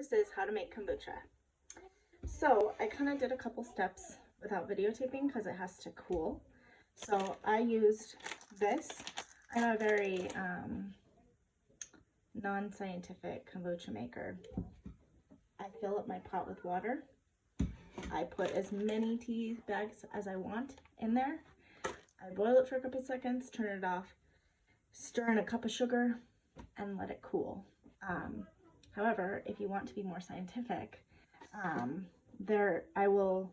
This is how to make kombucha. So I kind of did a couple steps without videotaping because it has to cool. So I used this. I'm a very non-scientific kombucha maker. I fill up my pot with water. I put as many tea bags as I want in there. I boil it for a couple seconds, turn it off, stir in a cup of sugar, and let it cool. However, if you want to be more scientific, I will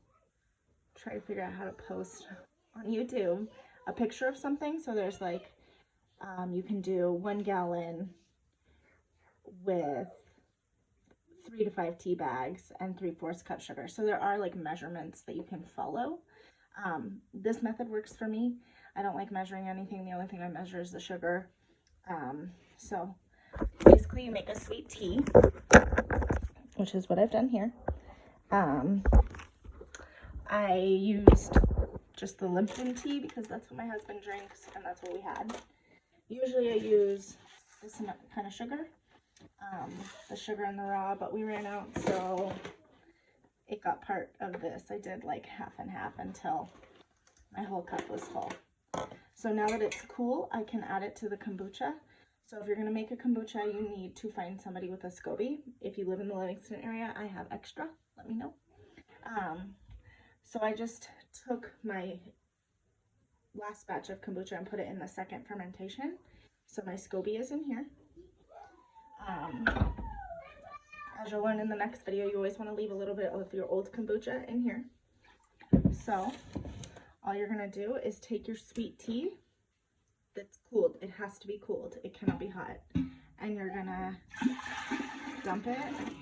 try to figure out how to post on YouTube a picture of something. So there's like, you can do 1 gallon with 3 to 5 tea bags and 3/4 cup sugar. So there are like measurements that you can follow. This method works for me. I don't like measuring anything. The only thing I measure is the sugar. So basically you make a sweet tea, which is what I've done here. I used just the Lipton tea because that's what my husband drinks and that's what we had. Usually I use this kind of sugar, the sugar and the raw, but we ran out, so it got part of this. I did like half and half until my whole cup was full. So now that it's cool, I can add it to the kombucha. So if you're going to make a kombucha, you need to find somebody with a SCOBY. If you live in the Livingston area, I have extra. Let me know. So I just took my last batch of kombucha and put it in the second fermentation. So my SCOBY is in here. As you'll learn in the next video, you always want to leave a little bit of your old kombucha in here. So all you're going to do is take your sweet tea that's cooled. It has to be cooled. It cannot be hot. And you're going to dump it.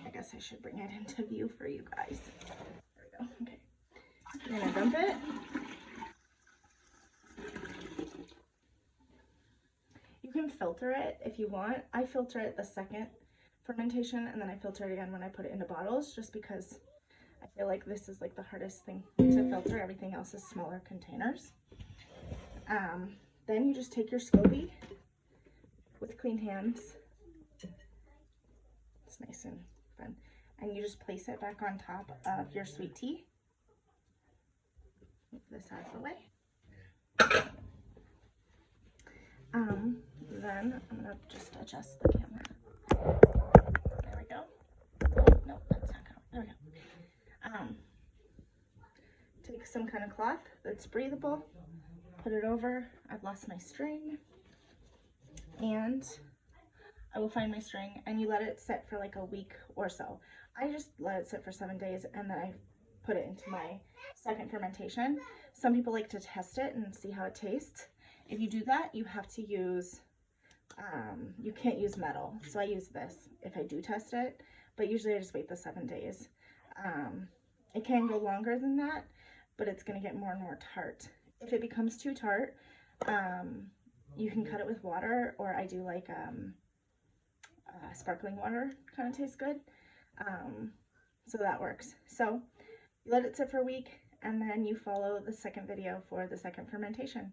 I guess I should bring it into view for you guys. There we go. Okay. You're going to dump it. You can filter it if you want. I filter it the second fermentation and then I filter it again when I put it into bottles, just because I feel like this is like the hardest thing to filter. Everything else is smaller containers. Then you just take your SCOBY with clean hands. It's nice and fun. And you just place it back on top of your sweet tea. Move this out of the way. Then I'm gonna just adjust the camera. There we go. Oh, no, that's not going. There we go. Take some kind of cloth that's breathable, put it over. I've lost my string, and I will find my string, and you let it sit for like a week or so. I just let it sit for 7 days, and then I put it into my second fermentation. Some people like to test it and see how it tastes. If you do that, you have to use, you can't use metal. So I use this if I do test it, but usually I just wait the 7 days. It can go longer than that, but it's going to get more and more tart. If it becomes too tart, you can cut it with water, or I do like sparkling water, kind of tastes good. So that works. So you let it sit for a week, and then you follow the second video for the second fermentation.